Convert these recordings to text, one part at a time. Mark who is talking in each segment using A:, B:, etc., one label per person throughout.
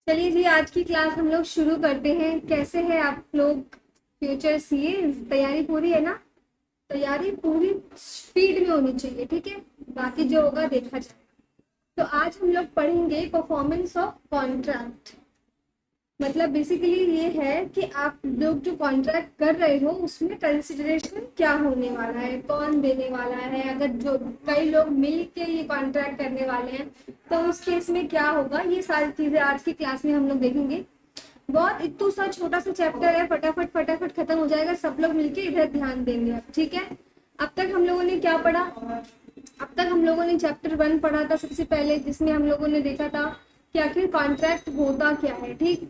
A: चलिए जी, आज की क्लास हम लोग शुरू करते हैं। कैसे हैं आप लोग? फ्यूचर सीए तैयारी पूरी है ना? तैयारी पूरी स्पीड में होनी चाहिए, ठीक है। बाकी जो होगा देखा जाए। तो आज हम लोग पढ़ेंगे परफॉर्मेंस ऑफ कॉन्ट्रैक्ट। मतलब बेसिकली ये है कि आप लोग जो कॉन्ट्रैक्ट कर रहे हो उसमें कंसिडरेशन क्या होने वाला है, कौन देने वाला है। अगर जो कई लोग मिल के ये कॉन्ट्रैक्ट करने वाले हैं तो उस केस में क्या होगा, ये सारी चीजें आज की क्लास में हम लोग देखेंगे। बहुत इतना सा छोटा सा चैप्टर है, फटाफट फटाफट खत्म हो जाएगा। सब लोग मिलके इधर ध्यान देंगे अब, ठीक है। अब तक हम लोगों ने क्या पढ़ा? अब तक हम लोगों ने चैप्टर 1 पढ़ा था सबसे पहले, जिसमें हम लोगों ने देखा था कि आखिर कॉन्ट्रैक्ट होता क्या है, ठीक।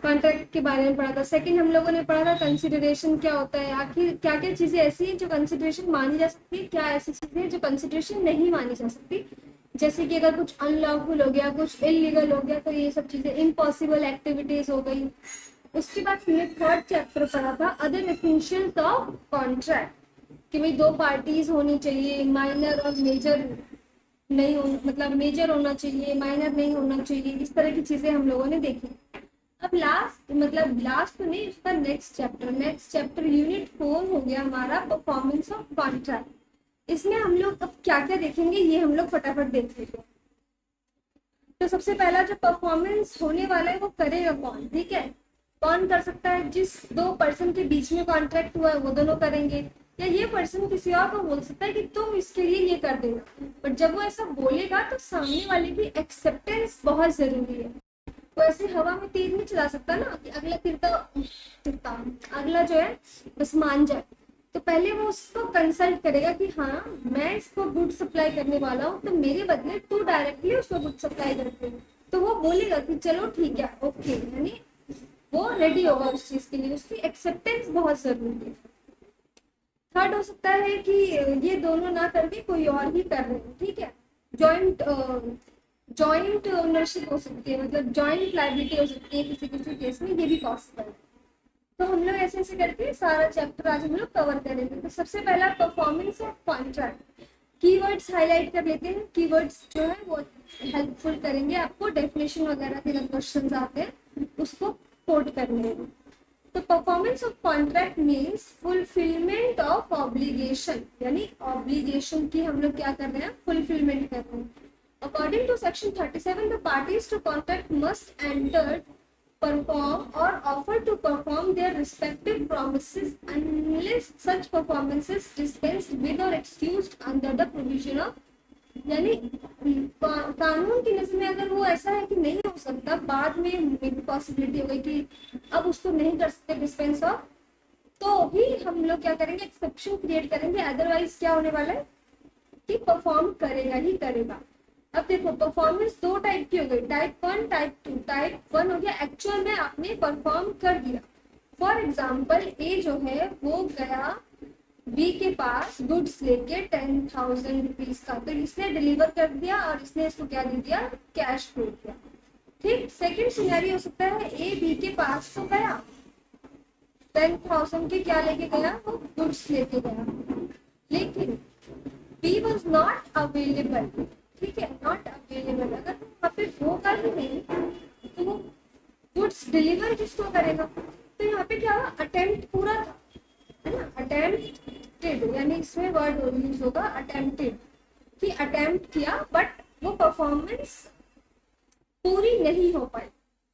A: कॉन्ट्रैक्ट के बारे में पढ़ा था। सेकंड हम लोगों ने पढ़ा था कंसिडरेशन क्या होता है, आखिर क्या क्या चीजें ऐसी हैं जो कंसिडरेशन मानी जा सकती है, क्या ऐसी चीजें हैं जो कंसिडरेशन नहीं मानी जा सकती। जैसे कि अगर कुछ अनलॉफुल हो गया, कुछ इलीगल हो गया, तो ये सब चीजें इम्पॉसिबल एक्टिविटीज हो गई। उसके बाद हमने थर्ड चैप्टर पढ़ा था अदर एसेंशियल्स ऑफ कॉन्ट्रैक्ट, कि भाई दो पार्टीज होनी चाहिए, माइनर और मेजर नहीं हो, मतलब मेजर होना चाहिए, माइनर नहीं होना चाहिए। इस तरह की चीजें हम लोगों ने देखी। अब लास्ट, मतलब लास्ट तो नहीं, उसका नेक्स्ट चैप्टर यूनिट 4 हो गया हमारा परफॉर्मेंस ऑफ कॉन्ट्रैक्ट। इसमें हम लोग अब क्या क्या देखेंगे ये हम लोग फटाफट देख लेते हैं। तो सबसे पहला जो परफॉर्मेंस होने वाला है वो करेगा कौन, ठीक है। कौन कर सकता है? जिस दो पर्सन के बीच में कॉन्ट्रैक्ट हुआ है वो दोनों करेंगे, या ये पर्सन किसी और को बोल सकता है कि तुम इसके लिए ये कर देना। बट जब वो ऐसा बोलेगा तो सामने वाले की एक्सेप्टेंस बहुत जरूरी है। वो ऐसे हवा में तीर नहीं चला सकता ना कि अगला तीर तो टिकता, अगला जो है बस मान जाए। तो पहले वो उसको कंसल्ट करेगा कि हाँ, मैं इसको गुड सप्लाई करने वाला हूँ, तो मेरे बदले तू डायरेक्टली उसको गुड सप्लाई करते। तो वो बोलेगा कि चलो ठीक है, ओके, यानी वो रेडी होगा उस चीज के लिए। उसकी एक्सेप्टेंस बहुत जरूरी है। थर्ड हो सकता है कि ये दोनों ना करके कोई और ही कर रहे हो, ठीक है। जॉइंट जॉइंट ओनरशिप हो सकती है, मतलब जॉइंट लाइबिलिटी हो सकती है किसी किसी केस में, ये भी पॉसिबल है। तो हम लोग ऐसे ऐसे करके सारा चैप्टर आज हम लोग कवर करेंगे। तो सबसे पहला performance of contract. Keywords highlight कर लेते हैं। कीवर्ड्स जो है वो हेल्पफुल करेंगे आपको डेफिनेशन वगैरह के अगर क्वेश्चंस आते हैं उसको कोट करने में। तो performance of contract means fulfilment of obligation, यानी ऑब्लिगेशन की हम लोग क्या कर रहे हैं, फुलफिलमेंट कर रहे हैं। According to section 37 the parties to contract must enter, perform or offer to perform their respective promises unless such performance is dispensed with or excused under the provision of, यानी कानून की नजर में अगर वो ऐसा है कि नहीं हो सकता, बाद में पॉसिबिलिटी हो गई कि अब उसको नहीं कर सकते डिस्पेंस ऑफ, तो ही हम लोग क्या करेंगे, एक्सेप्शन क्रिएट करेंगे। अदरवाइज क्या होने वाला है कि परफॉर्म करेगा ही करेगा। अब देखो परफॉर्मेंस दो टाइप की हो गई, टाइप 1 टाइप 2। टाइप 1 हो गया एक्चुअल में आपने परफॉर्म कर दिया। फॉर एग्जाम्पल ए जो है वो गया बी के पास गुड्स लेके 10,000 रुपीज का, तो इसने डिलीवर कर दिया और इसने इसको क्या दे दिया, कैश दे दिया, ठीक। सेकेंड सिनेरियो हो सकता है ए बी के पास तो गया 10,000 के क्या लेके गया, वो गुड्स लेके गया, लेकिन बी वॉज नॉट अवेलेबल, ठीक है, नॉट अवेलेबल। अगर वहाँ पे होगा ही नहीं तो वो गुड्स डिलीवर किसको करेगा। तो यहाँ पे क्या हुआ, अटेम्प्ट पूरा था, है ना, अटेम्प्टेड, यानी इसमें वर्ड यूज होगा अटेम्प्टेड, कि अटेम्प्ट किया बट वो परफॉर्मेंस पूरी नहीं हो पाई,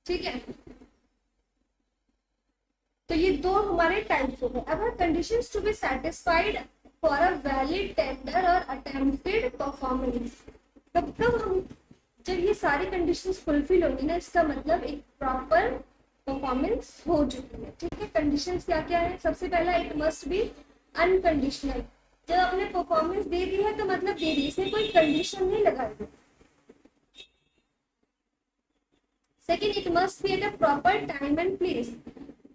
A: ठीक है। तो ये दो हमारे टाइप्स हो गए। अब conditions to be satisfied for a valid tender और अटेम्प्टेड परफॉर्मेंस। तब हम, जब ये सारी कंडीशंस फुलफिल होंगी ना, इसका मतलब एक प्रॉपर परफॉर्मेंस हो चुकी है, ठीक है। कंडीशंस क्या क्या है? सबसे पहला, इट मस्ट बी अनकंडीशनल। जब आपने परफॉर्मेंस दे दी है तो मतलब दे दी, इसमें कोई कंडीशन नहीं लगाई। Second, it must B at a proper time and place.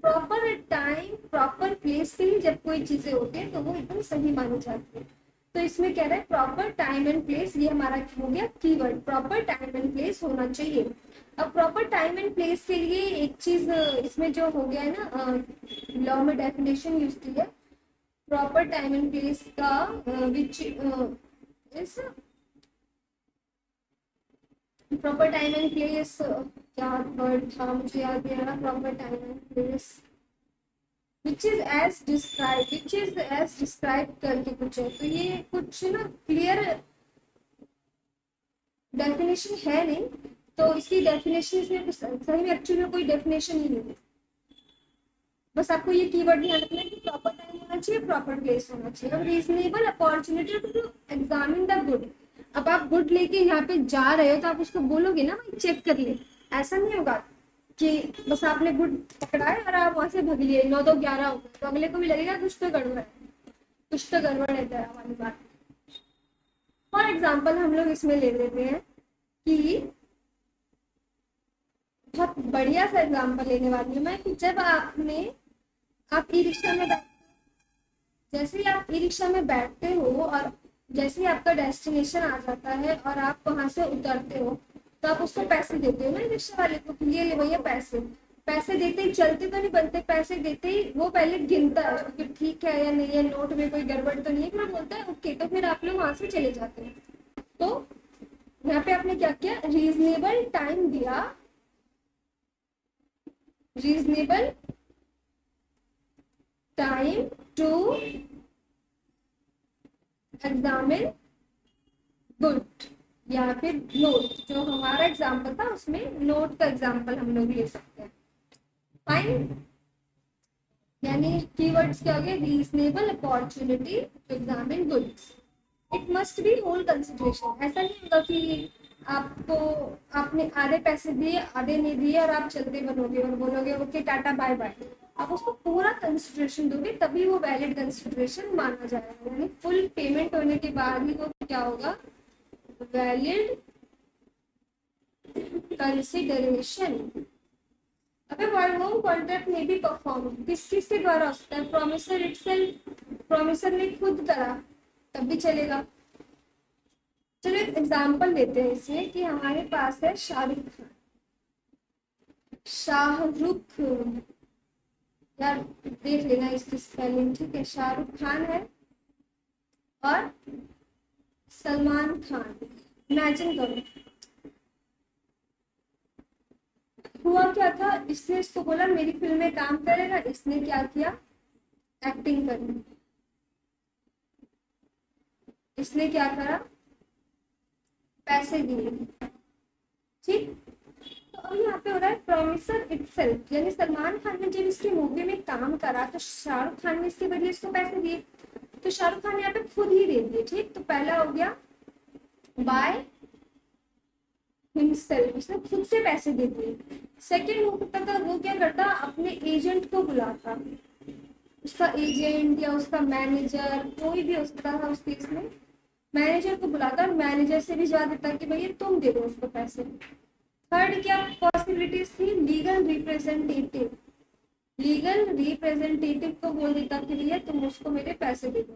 A: Proper time proper place पे ही जब कोई चीजें होती है तो वो एकदम सही मानी जाती है। तो इसमें कह रहा है प्रॉपर टाइम एंड प्लेस, ये हमारा हो गया keyword, proper time and place होना चाहिए। अब प्रॉपर टाइम एंड प्लेस के लिए एक चीज इसमें जो हो गया है ना, लॉ में डेफिनेशन यूज की है प्रॉपर टाइम एंड प्लेस का, which is proper time and place, क्या वर्ड था मुझे याद नहीं आ रहा, proper time and place which is as describe करके कुछ है, तो ये कुछ ना क्लियर डेफिनेशन है नहीं, तो इसकी डेफिनेशन इसमें सही में एक्चुअली में कोई डेफिनेशन ही नहीं है। बस आपको ये कीवर्ड ध्यान रखना है कि प्रॉपर टाइम होना चाहिए, प्रॉपर प्लेस होना चाहिए। अब reasonable opportunity to examine the good, अब आप गुड लेके यहाँ पे जा रहे हो तो आप उसको बोलोगे ना भाई चेक कर ले, ऐसा नहीं होगा कि बस आपने गुड पकड़ा है और आप वहां से भग लिए, 9 2 11 हो गए, तो अगले को भी लगेगा कुछ तो गड़बड़ है, कुछ तो गड़बड़ है तेरा वाली बात। फॉर एग्जाम्पल हम लोग इसमें ले लेते हैं कि बहुत बढ़िया सा एग्जाम्पल लेने वाली हूँ मैं, कि जब आप ई रिक्शा में जैसे ही आप ई रिक्शा में बैठते हो और जैसे ही आपका डेस्टिनेशन आ जाता है और आप वहां से उतरते हो, तो आप उसको पैसे देते हो ना रिक्शा वाले को, ये ले भैया पैसे। पैसे देते ही चलते तो नहीं बनते, पैसे देते ही वो पहले गिनता है कि ठीक है या नहीं है, नोट में कोई गड़बड़ तो नहीं है, फिर वो बोलता है ओके, तो फिर आप लोग वहां से चले जाते हैं। तो यहाँ पे आपने क्या किया, रीजनेबल टाइम दिया, reasonable time to examine good, या फिर नोट, जो हमारा एग्जाम्पल था उसमें नोट का एग्जाम्पल हम लोग ले सकते हैं। फाइन, यानी कीवर्ड्स क्या हो गए, reasonable opportunity to examine goods, it must be whole consideration. ऐसा नहीं होगा कि आपको आपने आधे पैसे दिए आधे नहीं दिए और आप चलते बनोगे और बोलोगे ओके टाटा बाय बाय, आप उसको पूरा कंसिडरेशन दोगे तभी वो वैलिड कंसिडरेशन माना जाएगा, यानी फुल पेमेंट होने के बाद ही वो क्या होगा, वैलिड कंसिडरेशन। अबे होम कॉन्ट्रैक्ट में भी परफॉर्म किस किस के द्वारा होता है, प्रोमिसर इटसेल्फ, प्रोमिसर ने खुद करा तब भी चलेगा। चलो एक एग्जाम्पल लेते हैं इसमें कि हमारे पास है शाहरुख खान, शाहरुख, यार देख लेना इसकी स्पेलिंग, ठीक है, शाहरुख खान है और सलमान खान। इमेजिन करो हुआ क्या था, इसने इसको बोला मेरी फिल्म में काम करेगा, इसने क्या किया, एक्टिंग करनी, इसने क्या करा, पैसे दिए, ठीक। तो अब यहाँ पे हो रहा है प्रॉमिसर इटसेल्फ, यानी सलमान खान ने जब इसकी मूवी में काम करा तो शाहरुख खान ने इसके बदले इसको पैसे दिए, तो शाहरुख खान यहाँ पे खुद ही दे दिए, ठीक। तो पहला हो गया बाय हिमसेल्फ, उसने खुद से पैसे दे दिए। सेकेंड होता था वो क्या करता, अपने एजेंट को बुलाता, उसका एजेंट या उसका मैनेजर कोई भी हो सकता था उस केस में, मैनेजर को बुलाता और मैनेजर से भिजवा देता कि भैया तुम दे दो उसको पैसे। थर्ड क्या पॉसिबिलिटीज थी, लीगल रिप्रेजेंटेटिव, लीगल रिप्रेजेंटेटिव को बोल देता कि भैया तुम उसको मेरे पैसे दे दो,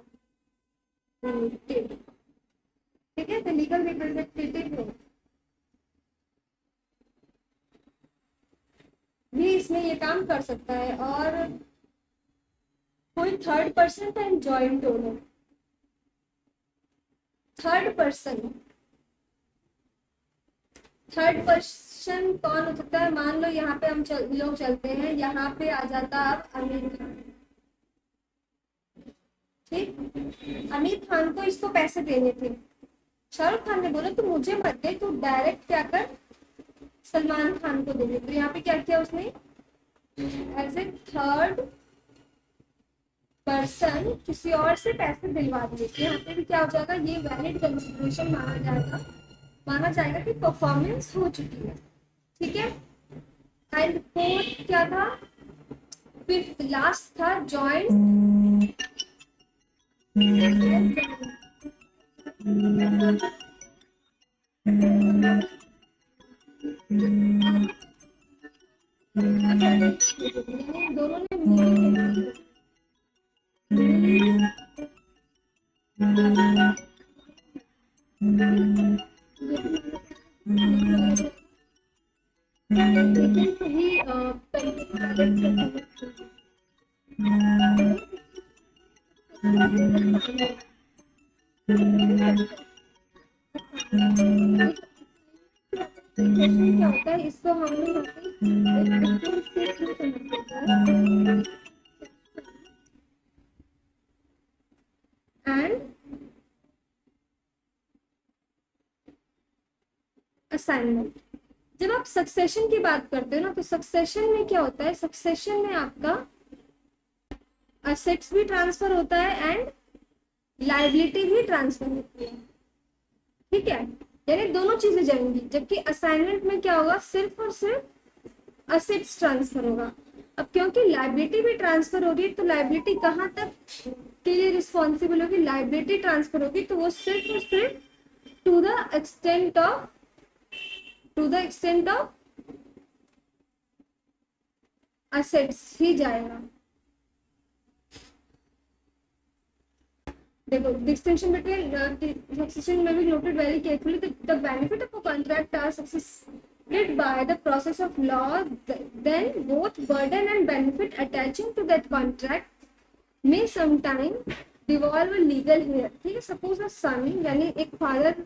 A: ठीक है, तो लीगल रिप्रेजेंटेटिव हो भी इसमें ये काम कर सकता है। और कोई third person and joint owner, third person कौन हो सकता है, मान लो यहाँ पे हम लोग चलते हैं, यहाँ पे आ जाता अब आमिर खान, ठीक। आमिर खान को इसको पैसे देने थे, शाहरुख खान ने बोला तू मुझे मत दे, तू डायरेक्ट क्या कर सलमान खान को दे दे। तो यहाँ पे क्या किया उसने, एज ए थर्ड पर्सन किसी और से पैसे दिलवा दिए, यहाँ पे भी क्या हो जाएगा, ये वैलिड कंसिडरेशन माना जाएगा कि परफॉर्मेंस हो चुकी है, ठीक है। एंड फोर्थ क्या था, फिफ्थ लास्ट था जॉइंट, दोनों ने सक्सेशन क्या होता है, इसको हम लोग यहाँ पे एक डिफरेंस के थ्रू समझ सकते हैं। And assignment. जब आप सक्सेशन की बात करते हो ना, तो सक्सेशन में क्या होता है, सक्सेशन में आपका असेट्स भी ट्रांसफर होता है एंड लाइबिलिटी भी ट्रांसफर होती है, ठीक है, यानी दोनों चीजें जाएंगी। जबकि असाइनमेंट में क्या होगा, सिर्फ और सिर्फ असेट्स ट्रांसफर होगा। अब क्योंकि लाइबिलिटी भी ट्रांसफर होगी, तो लाइबिलिटी कहाँ तक के लिए रिस्पॉन्सिबल होगी, लाइबिलिटी ट्रांसफर होगी तो वो सिर्फ और सिर्फ to the extent of assets ही जाएगा। देखो, distinction between succession may be noted very carefully. The benefit of a contract are succeeded by the process of law. Then both burden and benefit attaching to that contract may sometime devolve a legal heir. ठीक है, suppose अ सन, यानी एक father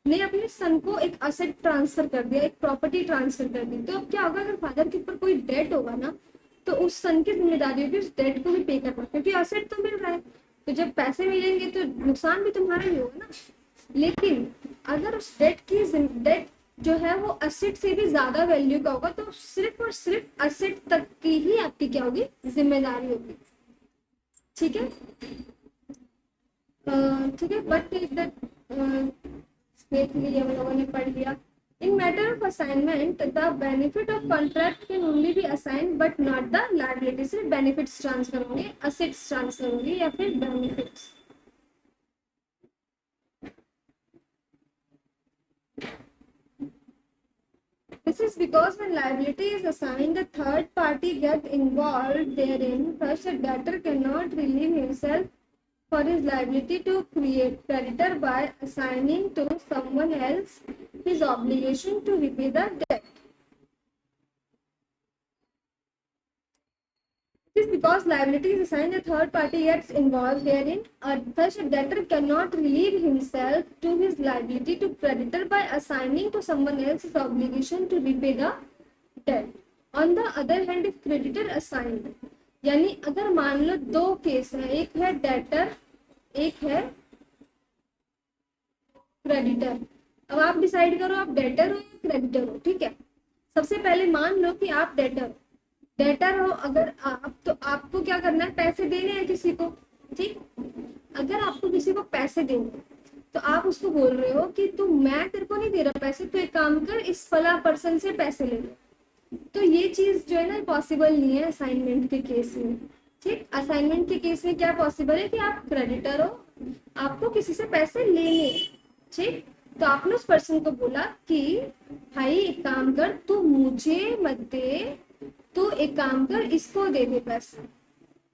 A: ने अपने सन को एक asset transfer कर दिया, एक प्रॉपर्टी ट्रांसफर कर दी, तो अब क्या होगा, अगर फादर के ऊपर कोई डेट होगा ना, तो उस सन की जिम्मेदारी होगी उस डेट को भी पे करना, क्योंकि असेट तो मिल रहा है, तो जब पैसे मिलेंगे तो नुकसान भी तुम्हारा ही होगा ना। लेकिन अगर उस डेट जो है वो असेट से भी ज्यादा वैल्यू का होगा, तो सिर्फ और सिर्फ असेट तक की ही आपकी क्या होगी, जिम्मेदारी होगी। ठीक है, ठीक है, बट देख लिया हम लोगों ने, पढ़ लिया। In matter of assignment, the benefit of contract can only be assigned, but not the liability. सिर्फ benefits transfer होंगे, assets transfer होंगे या फिर benefits। This is because when liability is assigned, the third party get involved therein. Thus, a debtor cannot relieve himself for his liability to create creditor by assigning to someone else his obligation to repay the debt. This is because liability is assigned, a third party gets involved therein. Thus, a debtor cannot relieve himself to his liability to creditor by assigning to someone else his obligation to repay the debt. On the other hand, if creditor assigned, यानी अगर मान लो दो case है, एक है debtor, एक है creditor. अब आप डिसाइड करो आप डेटर हो या क्रेडिटर हो। ठीक है, सबसे पहले मान लो कि आप डेटर हो। अगर आप, तो आपको क्या करना है, पैसे देने हैं किसी को। ठीक, अगर आपको किसी को पैसे देने तो आप उसको बोल रहे हो कि तू, मैं तेरे को नहीं दे रहा पैसे, तो एक काम कर, इस फला पर्सन से पैसे ले ले। तो ये चीज जो है ना, पॉसिबल नहीं है असाइनमेंट के केस में। ठीक, असाइनमेंट के केस में क्या पॉसिबल है कि आप क्रेडिटर हो, आपको किसी से पैसे लेने। ठीक, तो आपने उस पर्सन को बोला कि भाई एक काम कर, तू मुझे मत दे, तू एक काम कर, इसको दे दे पैसे,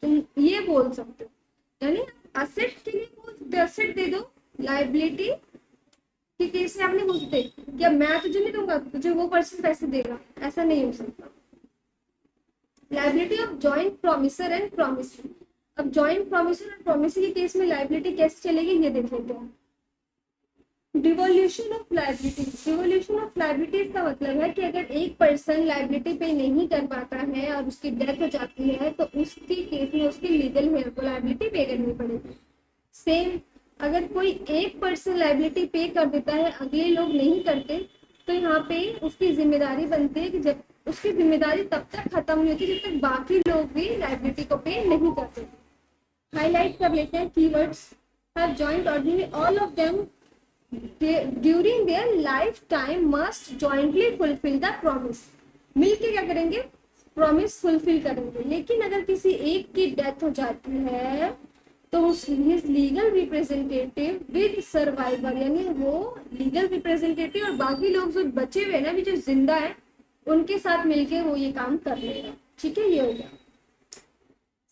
A: तुम ये बोल सकते हो। यानी असेट के लिए असेट दे दो, लाइबिलिटी के केस में आपने बोलते कि अब मैं तुझे नहीं दूंगा, तुझे वो पर्सन पैसे देगा, ऐसा नहीं हो सकता। Liability of joint promisor and promissory. अब जॉइंट प्रोमिसर और प्रोमिसरी के केस में लाइबिलिटी कैसे चलेगी ये देख लेते हैं। Devolution of liability. Devolution of liabilities का मतलब है कि अगर एक पर्सन लाइबिलिटी पे नहीं कर पाता है और उसकी डेथ हो जाती है, तो उसके केस में उसके लीगल हेयर को लाइबिलिटी पे करनी पड़ेगी। सेम, अगर कोई एक पर्सन लाइबिलिटी पे कर देता है, अगले लोग नहीं करते, तो यहाँ पे उसकी जिम्मेदारी बनती है कि जब उसकी जिम्मेदारी तब तक खत्म नहीं होती जब तक बाकी लोग भी लाइबिलिटी को पे नहीं करते। हाईलाइट कर लेते हैं keywords. Have joint ordinary, all of them during their lifetime must jointly fulfill the promise। मिलके क्या करेंगे, प्रॉमिस फुलफिल करेंगे। लेकिन अगर किसी एक की डेथ हो जाती है तो उस his legal representative with survivor, यानी वो लीगल रिप्रेजेंटेटिव और बाकी लोग जो बचे हुए ना, भी जो जिंदा है, उनके साथ मिलके वो ये काम कर लेगा। ठीक है, ये हो गया।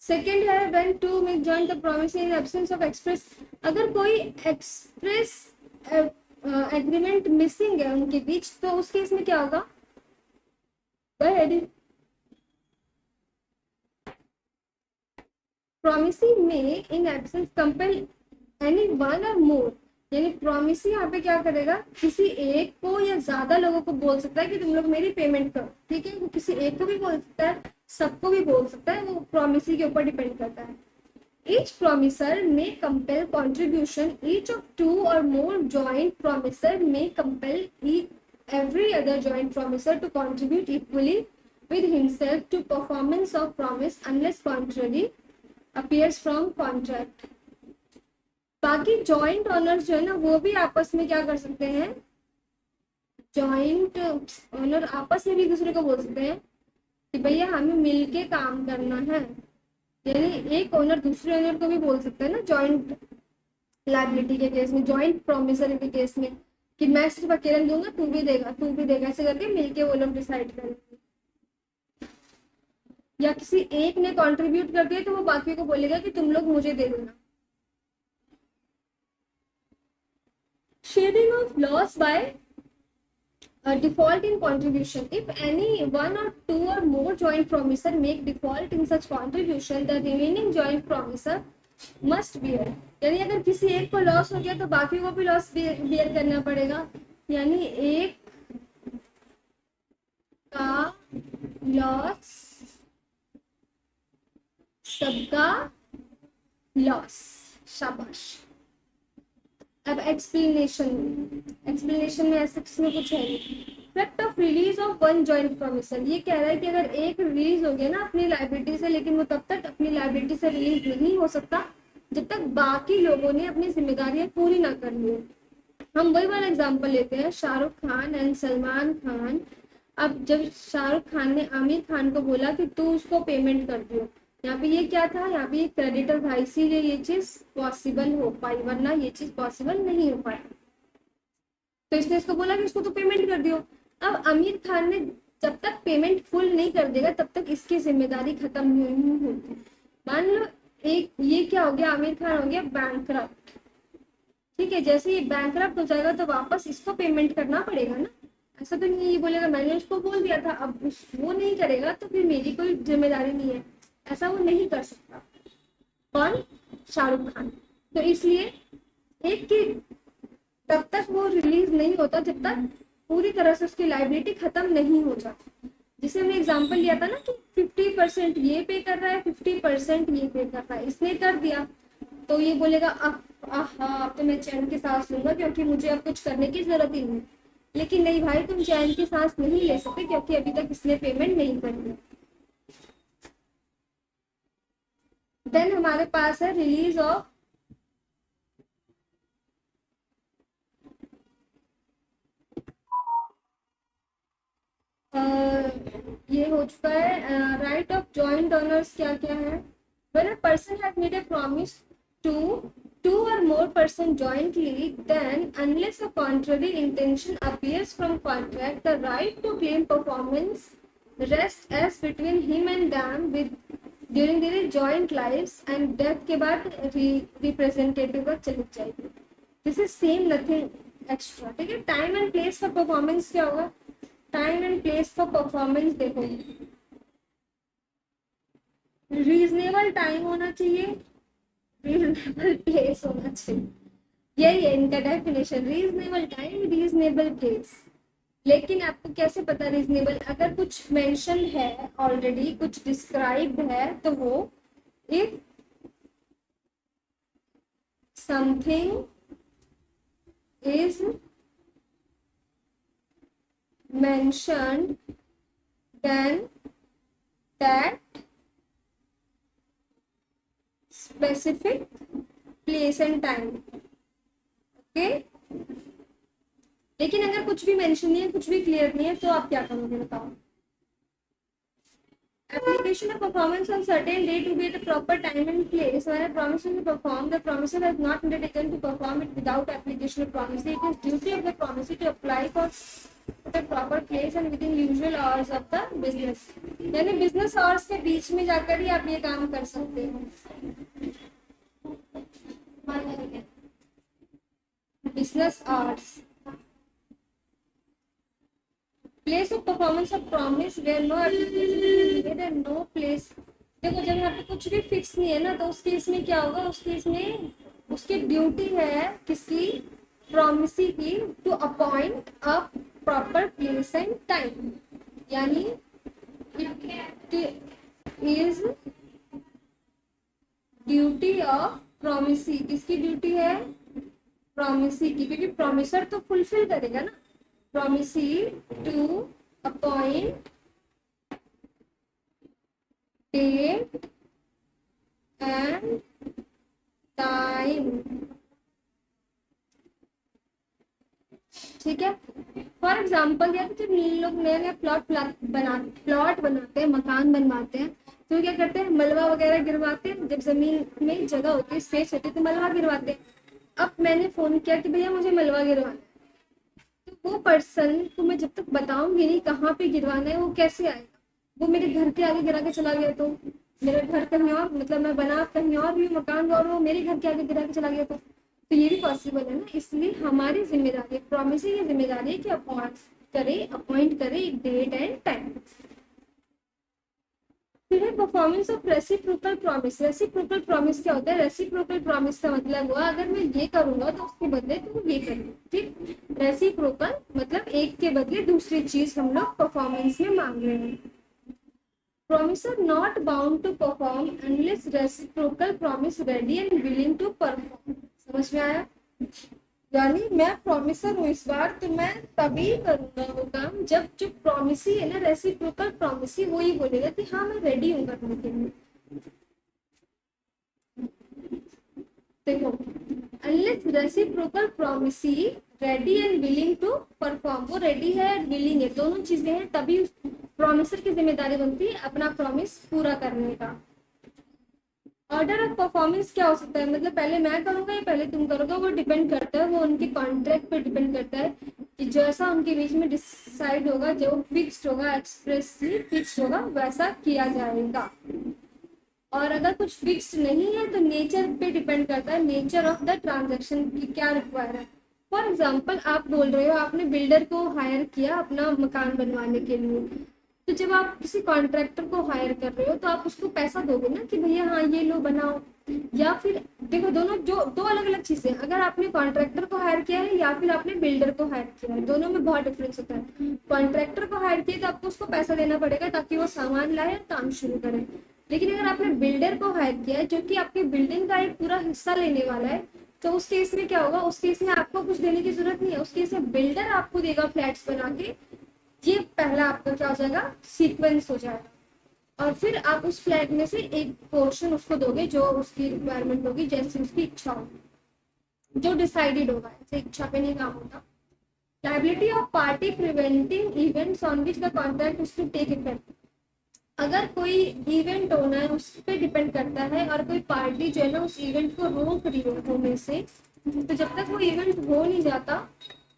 A: सेकेंड है when to make joint the promise in absence of express. अगर कोई एक्सप्रेस एग्रीमेंट मिसिंग है उनके बीच, तो उस केस में क्या होगा, promising may in absence compel any one or more यानी प्रॉमिसी यहाँ पे क्या करेगा, किसी एक को या ज्यादा लोगों को बोल सकता है कि तुम लोग मेरी पेमेंट करो, ठीक है। वो किसी एक को भी बोल सकता है, सबको भी बोल सकता है, वो प्रॉमिसी के ऊपर डिपेंड करता है। Each promisor may compel contribution. Each of two or more joint promisor may compel every other joint promisor to contribute equally with himself to performance of promise unless contrary appears from contract. बाकी joint honours जो है ना, वो भी आपस में क्या कर सकते हैं, जॉइंट ऑनर आपस में भी एक दूसरे को बोल सकते हैं कि भैया हमें मिलके काम करना है। यानी एक ओनर दूसरे ओनर को भी बोल सकता है ना जॉइंट लायबिलिटी के केस में, जॉइंट प्रोमिसरी के केस में, कि मैं सिर्फ अकेला दूंगा, तू भी देगा, तू भी देगा, ऐसे करके मिलके वो लोग डिसाइड करेंगे। या किसी एक ने कंट्रीब्यूट कर दिया तो वो बाकी को बोलेगा कि तुम लोग मुझे दे देना। Sharing of loss by default in contribution. If any one or two or more joint promisor make default in such contribution, the remaining joint promisor must bear. यानी अगर किसी एक को लॉस हो गया तो बाकी को भी लॉस बेयर करना पड़ेगा। यानी एक का लॉस सबका लॉस। शाबाश। अब एक्सप्लेनेशन में ऐसा किसमें कुछ है नहीं। Effect of release of one joint promisor, ये कह रहा है कि अगर एक रिलीज हो गया ना अपनी लायबिलिटी से, लेकिन वो तब तक अपनी लायबिलिटी से रिलीज नहीं हो सकता जब तक बाकी लोगों ने अपनी जिम्मेदारियां पूरी ना कर ली। हम वही वाला एग्जांपल लेते हैं, शाहरुख खान एंड सलमान खान। अब जब शाहरुख खान ने आमिर खान को बोला कि तू उसको पेमेंट कर दियो, यहाँ पे ये क्या था, यहाँ पे ये क्रेडिटर था, इसीलिए ये चीज पॉसिबल हो पाई, वरना ये चीज पॉसिबल नहीं हो पाया। तो इसने इसको बोला कि इसको तो पेमेंट कर दियो। अब आमिर खान ने जब तक पेमेंट फुल नहीं कर देगा तब तक इसकी जिम्मेदारी खत्म नहीं होती। मान लो एक ये क्या हो गया, आमिर खान हो गया बैंकरप्ट, ठीक है। जैसे ये बैंकरप्ट हो जाएगा तो वापस इसको पेमेंट करना पड़ेगा ना। ऐसा तो नहीं ये बोलेगा मैंने उसको बोल दिया था, अब वो नहीं करेगा तो फिर मेरी कोई जिम्मेदारी नहीं है, ऐसा वो नहीं कर सकता। कौन? शाहरुख खान। तो इसलिए एक की तब तक वो रिलीज नहीं होता जब तक पूरी तरह से उसकी लायबिलिटी खत्म नहीं हो जाती। जिसे हमने एग्जांपल लिया था ना कि 50% ये पे कर रहा है, 50% ये पे कर रहा है, इसने कर दिया तो ये बोलेगा अब तो मैं चैन की सांस लूंगा क्योंकि मुझे अब कुछ करने की जरूरत ही नहीं। लेकिन नहीं भाई, तुम चैन की सांस नहीं ले सकते क्योंकि अभी तक इसने पेमेंट नहीं करी। देन हमारे पास है रिलीज ऑफ ये हो चुका है। राइट ऑफ जॉइंट ओनर्स क्या क्या है? When a person has made a promise to two or more person jointly, then unless a contrary intention appears from contract, the right to claim performance rests as between him and them with during their joint lives, and death के बाद representative का चली जाएगी। This is same, nothing extra, ठीक है। Time and place for performance क्या होगा? Time and place for performance देखो, रीजनेबल टाइम होना चाहिए, रीजनेबल प्लेस होना चाहिए, यही है इनका definition. Reasonable time, reasonable place. लेकिन आपको कैसे पता रीजनेबल? अगर कुछ मेंशन है ऑलरेडी, कुछ डिस्क्राइब्ड है, तो वो if something is mentioned then that specific place and time, okay। लेकिन अगर कुछ भी मेंशन नहीं है, कुछ भी क्लियर नहीं है, तो आप क्या करोगे बताओ? Application of performance on certain day to be at a proper time and place. When a promise is performed, the promiser has not undertaken to perform it without application of promise. It is duty of the promisee to apply for the proper place and within usual hours of the business. यानी business hours के बीच में जाकर ही आप ये काम कर सकते हो। Business hours. Place of performance of promise where no application is needed and no place. देखो जब यहाँ पे कुछ भी फिक्स नहीं है ना, तो उस केस में क्या होगा? उस केस में उसकी ड्यूटी है किसकी? प्रोमिसी की to appoint a proper place and time, यानी it is duty of promisee. किसकी ड्यूटी है? प्रोमिसी की, क्योंकि प्रोमिसर तो फुलफिल करेगा ना। Promisee to appoint date and time, ठीक है। फॉर एग्जाम्पल या तो जब लोग नए नए प्लॉट बनाते हैं, मकान बनवाते हैं, तो क्या करते हैं, मलबा वगैरह गिरवाते हैं। जब जमीन में जगह होती है, स्पेस होती है, तो मलबा गिरवाते हैं। अब मैंने फोन किया कि भैया मुझे मलबा गिरवाना है, तो वो पर्सन को मैं जब तक बताऊंगी नहीं कहाँ पे गिरवाना है, वो कैसे आएगा? वो मेरे घर के आगे गिरा के चला गया तो, मेरा घर कहीं और, मतलब मैं बना कहीं और भी मकान, और वो मेरे घर के आगे गिरा के चला गया तो ये भी पॉसिबल है ना। इसलिए हमारी जिम्मेदारी, प्रॉमिसिंग की जिम्मेदारी है कि अपॉइंट करे एक डेट एंड टाइम। फिर है performance of reciprocal promise. Reciprocal promise क्या होता है? रेसिप्रोकल प्रॉमिस का मतलब हुआ अगर मैं ये करूंगा तो उसके बदले तुम ये करोगे, ठीक। रेसिप्रोकल मतलब एक के बदले दूसरी चीज हम लोग परफॉर्मेंस में मांग रहे हैं। Promise are not bound to perform unless reciprocal promise ready and willing to perform। समझ में आया? यानी मैं प्रॉमिसर हूँ इस बार, तो मैं तभी करूंगा वो काम जब जो प्रॉमिसी है ना, रेसिप्रोकल प्रॉमिसी, वो ही बोलेगा कि हाँ मैं रेडी हूँ करने के लिए। देखो, unless reciprocal promisee ready and willing to perform, वो रेडी है और विलिंग है, दोनों चीजें हैं, तभी प्रॉमिसर की जिम्मेदारी बनती है अपना प्रॉमिस पूरा करने का। ऑर्डर ऑफ परफॉर्मेंस क्या हो सकता है? मतलब पहले मैं करूंगा या पहले तुम करोगे, वो डिपेंड करता है, वो उनके कॉन्ट्रैक्ट पे डिपेंड करता है कि जैसा उनके बीच में डिसाइड होगा, जो फिक्स्ड होगा, एक्सप्रेसली फिक्स्ड होगा, वैसा किया जाएगा। और अगर कुछ फिक्स्ड नहीं है तो नेचर पे डिपेंड करता है, नेचर ऑफ द ट्रांजेक्शन की क्या रिक्वायर है। फॉर एग्जाम्पल आप बोल रहे हो आपने बिल्डर को हायर किया अपना मकान बनवाने के लिए, तो जब आप किसी कॉन्ट्रैक्टर को हायर कर रहे हो तो आप उसको पैसा दोगे ना कि भैया हाँ ये लो बनाओ। या फिर देखो, दोनों जो दो अलग अलग चीजें, अगर आपने कॉन्ट्रैक्टर को हायर किया है या फिर आपने बिल्डर को हायर किया है, दोनों में बहुत डिफरेंस होता है। कॉन्ट्रैक्टर को हायर किया तो आपको उसको पैसा देना पड़ेगा ताकि वो सामान लाए और काम शुरू करे। लेकिन अगर आपने बिल्डर को हायर किया है जो कि आपके बिल्डिंग का एक पूरा हिस्सा लेने वाला है, तो उस केस में क्या होगा? उस केस में आपको कुछ देने की जरूरत नहीं है, उस केस में बिल्डर आपको देगा फ्लैट्स बना के। ये पहला आपका क्या हो जाएगा? सीक्वेंस हो जाएगा। और फिर आप उस फ्लैट में से एक पोर्शन उसको दोगे जो उसकी रिक्वायरमेंट होगी, जैसी उसकी इच्छा होगी, जो डिसाइडेड होगा, ऐसे इच्छा पे नहीं काम होता। Liability of party preventing events on which the contract is to take effect. अगर कोई इवेंट होना है उस पर डिपेंड करता है, और कोई पार्टी जो है ना उस इवेंट को रोक रही हो होने से, तो जब तक वो इवेंट हो नहीं जाता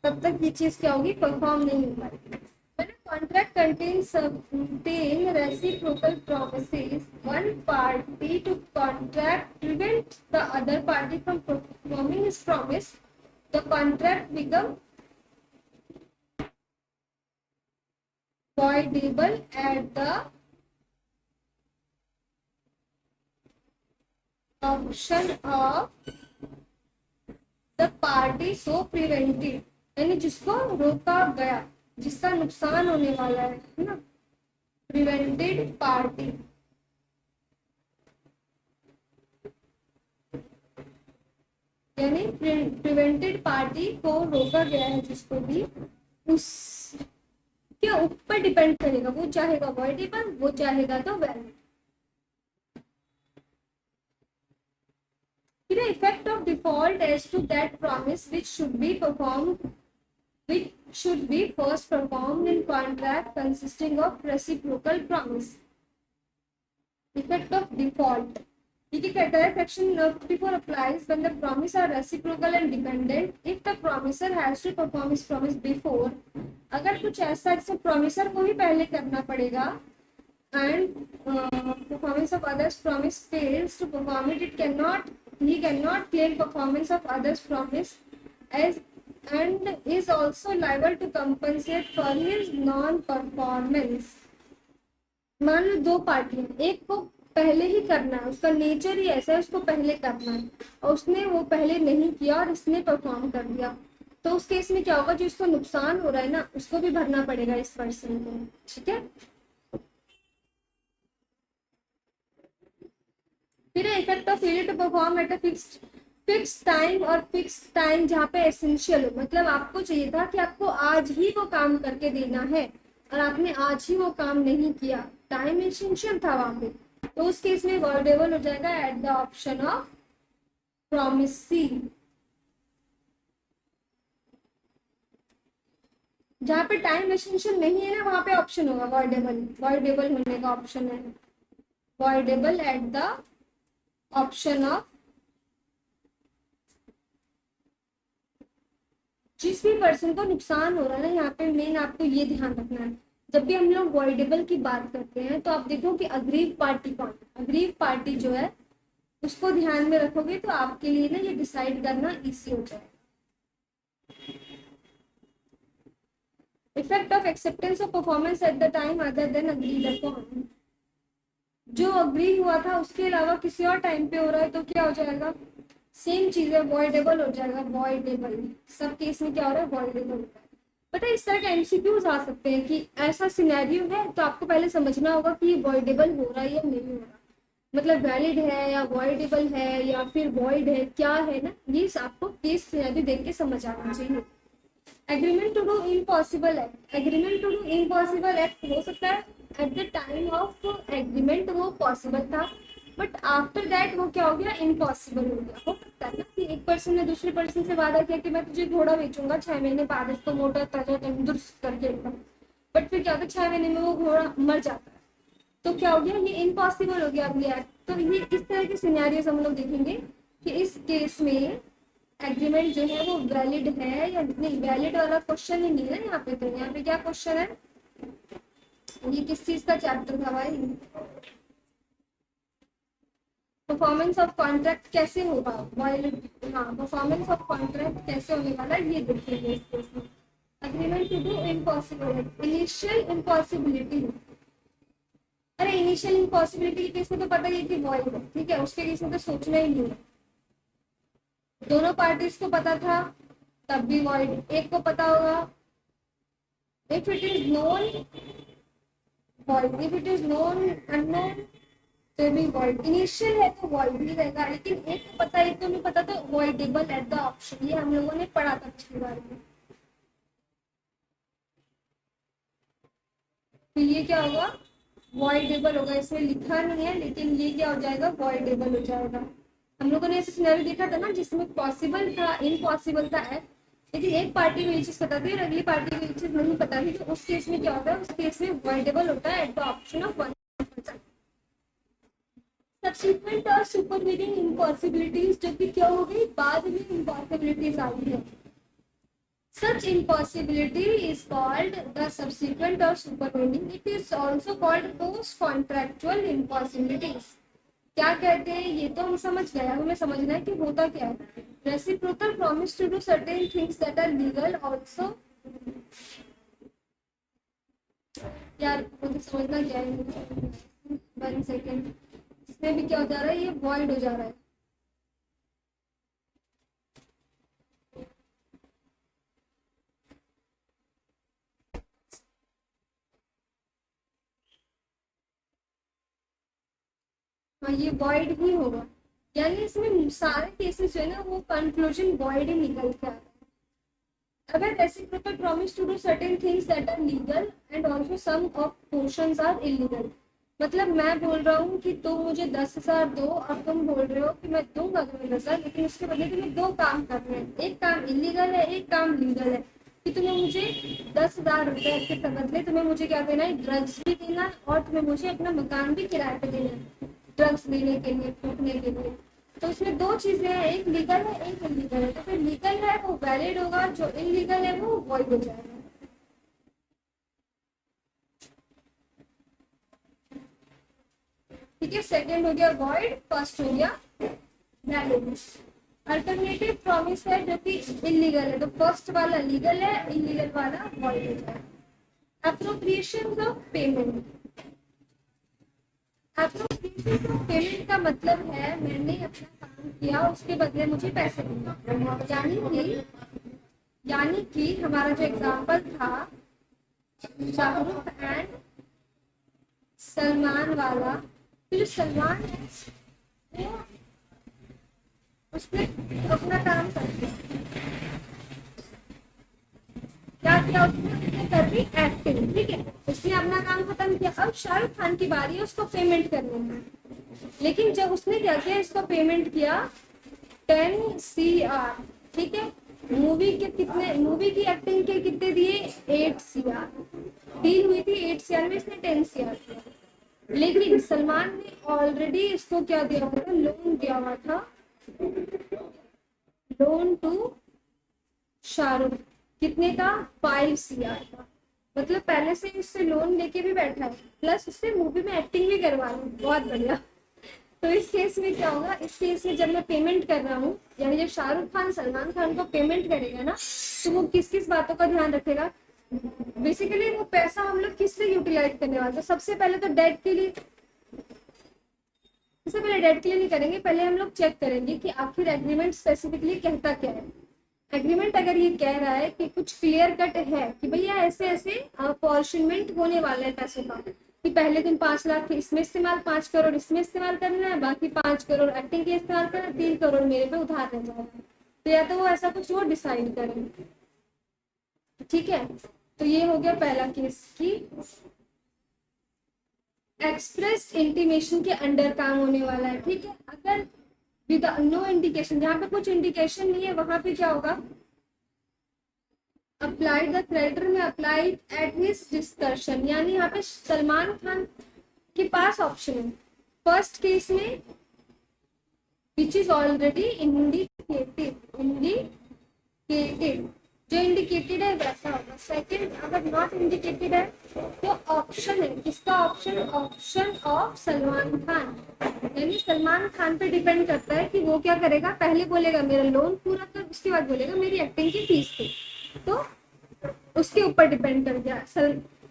A: तब तक ये चीज क्या होगी? परफॉर्म नहीं हो पाएगी। When a contract contains certain reciprocal promises, one party to contract prevents the other party from performing his promise, the contract becomes voidable at the option of the party so prevented। यानी जिसको रोका गया, जिसका नुकसान होने वाला है ना, प्रिवेंटेड पार्टी। यानी प्रिवेंटेड पार्टी को रोका गया है, जिसको भी, उसके ऊपर डिपेंड करेगा, वो चाहेगा वॉइडेबल, वो चाहेगा तो valid. The effect of default as to that promise which should be first performed in contract consisting of reciprocal promise। Effect of default ये क्या कहता है? Section 54 applies when the promise are reciprocal and dependent if the promiser has to perform his promise before। अगर कुछ ऐसा जिसमें promiser को ही पहले करना पड़ेगा and performance of others promise fails to perform it, he cannot claim performance of others promise as and is also liable to compensate for his non performance। मान लो दो पार्टी, एक को पहले ही करना है, उसका नेचर ही ऐसा है, उसको पहले करना है, और उसने वो पहले नहीं किया और इसने परफॉर्म कर दिया, तो उस केस में क्या होगा, जो इसको नुकसान हो रहा है ना उसको भी भरना पड़ेगा इस पर्सन को, ठीक है। फिर effect of failure to perform at a fixed time, और फिक्स्ड टाइम जहाँ पे एसेंशियल हो, मतलब आपको चाहिए था कि आपको आज ही वो काम करके देना है और आपने आज ही वो काम नहीं किया, टाइम एसेंशियल था वहां पे, तो उस केस में वर्डेबल हो जाएगा at the option of promisee. जहाँ पे टाइम एसेंशियल नहीं है ना वहां पे ऑप्शन होगा वर्डेबल, वर्डेबल होने का ऑप्शन है, voidable at the option of, जिस भी पर्सन को नुकसान हो रहा है ना, यहाँ पे मेन आपको ये ध्यान रखना है, जब भी हम लोग वॉइडेबल की बात करते हैं तो आप देखो कि अग्रीव पार्टी कौन है, अग्रीव पार्टी जो है उसको ध्यान में रखोगे तो आपके लिए ना ये डिसाइड करना इजी हो जाएगा। Effect of acceptance of performance at the time other than agreed upon, जो अग्री हुआ था उसके अलावा किसी और टाइम पे हो रहा है तो क्या हो जाएगा, सेम चीज है, वॉइडेबल हो जाएगा, वॉइडेबल, सब केस में क्या हो रहा है, वॉइडेबल होता है। पता है इस तरह के एमसीक्यूज आ सकते हैं कि ऐसा सिनेरियो है तो आपको पहले समझना होगा कि ये वॉइडेबल हो रहा है या नहीं हो रहा, मतलब वैलिड है या वॉइडेबल है या फिर वॉइड है, क्या है ना, ये आपको केस सिनेरियो देख के समझ आना चाहिए। Agreement to do impossible act, agreement to do impossible act हो सकता है at the time of agreement वो पॉसिबल था, बट आफ्टर दैट वो क्या हो गया, इम्पॉसिबल हो गया। हो सकता है ना कि एक पर्सन ने दूसरे पर्सन से वादा किया कि मैं तुझे घोड़ा बेचूंगा 6 महीने बाद, इसको मोटा ताजा तंदुरुस्त करके एकदम, बट फिर क्या होता है 6 महीने में वो घोड़ा मर जाता है, तो क्या हो गया, ये इम्पॉसिबल हो गया अगली एक्ट। तो ये इस तरह के सिनेरियोस हम लोग देखेंगे कि इस केस में एग्रीमेंट जो है वो वैलिड है या नहीं, वैलिड वाला क्वेश्चन ही नहीं है यहाँ पे, तो यहाँ पे क्या क्वेश्चन है, ये किस चीज का चैप्टर था भाई, परफॉर्मेंस ऑफ कॉन्ट्रैक्ट कैसे होगा, हाँ परफॉर्मेंस ऑफ कॉन्ट्रैक्ट कैसे होने वाला है ये देखेंगे इस केस में। Agreement to do impossible, initial impossibility, अरे इनिशियल इम्पॉसिबिलिटी के केस में तो पता ही है कि वॉइड है, ठीक है, उसके केस में तो सोचना ही नहीं है, दोनों पार्टीज को पता था तब भी वॉइड, एक को पता होगा, if it is known void, if it is known unknown तो भी वॉइड, इनिशियल है तो वॉइड ही रहेगा, लेकिन एक को पता एक को नहीं पता तो वॉइडेबल एट द ऑप्शन, ये हम लोगों ने पढ़ा था पिछली बार में। तो ये क्या होगा, वॉइडेबल होगा, इसमें लिखा नहीं है लेकिन ये क्या हो जाएगा, वॉइडेबल हो जाएगा। हम लोगों ने ऐसे सिनेरियो देखा था ना जिसमें पॉसिबल था, इम्पॉसिबल था लेकिन एक पार्टी को ये चीज पता थी और अगली पार्टी को ये चीज नहीं पता थी, तो उस केस में क्या होता है, उस केस में वॉइडेबल होता है at the option of one. Subsequent और सुपरवीनिंग इम्पॉसिबिलिटीज जो कि क्या हो गई, बाद में इम्पॉसिबिलिटीज आई है, such impossibility is called the subsequent or supervening, it is also called post contractual impossibilities। क्या कहते हैं ये तो हम समझ गए, हमें समझना है कि होता क्या है, reciprocal promise to do certain things that are legal also, यार मुझे समझना क्या है, 1 सेकेंड, इसमें भी क्या हो जा रहा है, ये वॉइड हो जा रहा है, हाँ ये वॉइड ही होगा, यानी इसमें सारे केसेस जो है ना वो कंक्लूजन वॉइड ही निकल के आ रहा है। अगर reciprocal promise to do certain things that are legal and also some of portions are illegal, मतलब मैं बोल रहा हूँ कि तुम मुझे 10,000 दो और तुम बोल रहे हो कि मैं दूंगा तुम्हें 10,000, लेकिन उसके बदले तुम्हें 2 काम करने हैं, एक काम इलीगल है एक काम लीगल है, कि तुम्हें मुझे 10,000 रुपए के बदले तुम्हें मुझे क्या देना है, ड्रग्स भी देना है और तुम्हें मुझे अपना मकान भी किराए पे देना है ड्रग्स लेने के लिए, फूकने के लिए। तो इसमें 2 चीजें हैं, एक लीगल है एक इलीगल है, तो फिर लीगल है वो वैलिड होगा, जो इलीगल है वो वॉइड हो जाएगा। ठीक है, सेकंड हो गया वॉइड, फर्स्ट हो गया वैलिड। अल्टरनेटिव प्रॉमिस है जो कि इलीगल है, तो फर्स्ट वाला लीगल है, इलीगल वाला वॉइड हो जाएगा। Appropriation of payment, appropriation of payment का मतलब है मैंने अपना काम किया उसके बदले मुझे पैसे देना, यानी कि हमारा जो एग्जाम्पल था शाहरुख एंड सलमान वाला, तो जो सलमान है वो उसने अपना काम कर दिया, क्या किया उसने कर दी एक्टिंग, ठीक है, उसने अपना काम खत्म किया। अब शाहरुख खान की बारी है उसको पेमेंट करने में, लेकिन जब उसने क्या किया, इसको पेमेंट किया 10 CR, ठीक है, मूवी के कितने, मूवी की एक्टिंग के कितने दिए 8 CR, डील हुई थी 8 CR में, इसने 10 CR दिया। लेकिन सलमान ने ऑलरेडी इसको क्या दिया हुआ था, लोन दिया हुआ था, लोन टू शाहरुख, कितने का 5 CR का, मतलब पहले से इससे लोन लेके भी बैठा है, प्लस उससे मूवी में एक्टिंग भी करवा रहा हूँ, बहुत बढ़िया। तो इस केस में क्या होगा, इस केस में जब मैं पेमेंट कर रहा हूँ, यानी जब शाहरुख खान सलमान खान को पेमेंट करेगा ना, तो वो किस किस बातों का ध्यान रखेगा, बेसिकली वो पैसा हम लोग किस लिए यूटिलाइज करने वाले हैं, सबसे पहले तो डेट के लिए, सबसे पहले डेट के लिए नहीं करेंगे, पहले हम लोग चेक करेंगे कि आखिर एग्रीमेंट स्पेसिफिकली कहता क्या है। एग्रीमेंट अगर ये कह रहा है कि कुछ क्लियर कट है कि भैया ऐसे ऐसे अपॉर्चुनमेंट होने वाला है पैसों का, कि पहले तुम 5 लाख इसमें इस्तेमाल, 5 करोड़ इसमें इस्तेमाल करना है, बाकी 5 करोड़ एक्टिंग के इस्तेमाल करना है, 3 करोड़ मेरे पे उधार रह जाएगा, तो या तो वो ऐसा कुछ वो डिसाइड करें, ठीक है। तो ये हो गया पहला केस की एक्सप्रेस इंटीमेशन के अंडर काम होने वाला है, ठीक है। अगर विद नो इंडिकेशन, जहाँ पे कुछ इंडिकेशन नहीं है वहां पे क्या होगा, अप्लाइड द क्रेडिटर में अप्लाइड एट हिज डिस्कशन, यानी यहाँ पे सलमान खान के पास ऑप्शन है फर्स्ट केस में, विच इज ऑलरेडी इंडिकेटेड, जो इंडिकेटेड है वैसा होगा। सेकंड, अगर नॉट इंडिकेटेड है तो ऑप्शन है, किसका option, option of Salman Khan, यानी सलमान खान पे डिपेंड करता है कि वो क्या करेगा, पहले बोलेगा मेरा लोन पूरा कर, उसके बाद बोलेगा मेरी एक्टिंग की फीस थी, तो उसके ऊपर डिपेंड कर गया,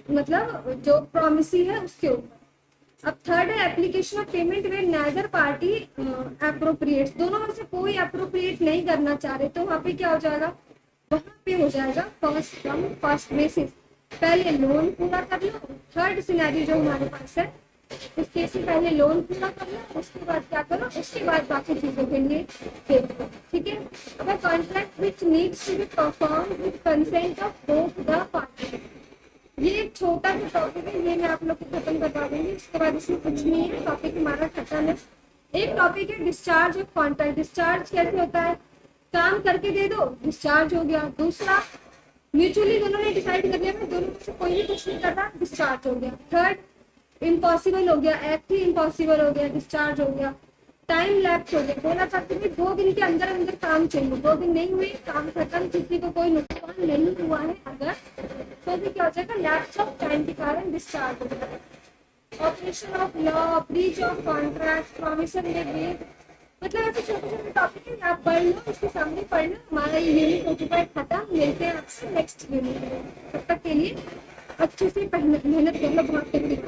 A: मतलब जो प्रॉमिसी है उसके ऊपर। अब थर्ड है application of payment where neither party appropriates, दोनों में से कोई अप्रोप्रिएट नहीं करना चाह रहे, तो वहाँ पे क्या हो जाएगा, वहाँ पे हो जाएगा फर्स्ट कम फर्स्ट बेसिस, पहले लोन पूरा कर लो। थर्ड सिनेरियो जो हमारे पास है, इस केस में पहले लोन पूरा कर लो, उसके बाद क्या करो, उसके बाद बाकी चीजों के लिए पे करो, ठीक है। अब contract which needs to be perform with consent of both the party, ये एक छोटा सा टॉपिक है, ये मैं आप लोग को खत्म करवा दूंगी, इसके बाद इसमें कुछ नहीं है, टॉपिक हमारा खत्म है। एक टॉपिक है डिस्चार्ज ऑफ कॉन्ट्रैक्ट, डिस्चार्ज कैसे होता है, काम करके दे दो डिस्चार्ज हो गया। दूसरा, म्यूचुअली दोनों ने डिसाइड कर लिया दोनों में से कोई भी कुछ नहीं कर रहा, डिस्चार्ज हो गया। थर्ड, इम्पॉसिबल हो गया, एक्ट ही इम्पॉसिबल हो गया, डिस्चार्ज हो गया। टाइम लैप्स हो गया, बोला था कि 2 दिन के अंदर अंदर काम चाहिए, 2 दिन नहीं हुए काम खत्म, किसी को कोई नुकसान नहीं हुआ है अगर, तो भी क्या हो जाएगा, लैप्स ऑफ टाइम के कारण डिस्चार्ज हो जाएगा। Operation of law, breach of contract, प्रॉमिशन में, मतलब ऐसे छोटे छोटे टॉपिक है, आप पढ़ लो, उसके सामने पढ़ लो। हमारा ये यूनिट हो चुका है खत्म, मिलते हैं आपसे नेक्स्ट यूनिट में, तब तक के लिए अच्छे से मेहनत कर लो, बहुत तकलीफ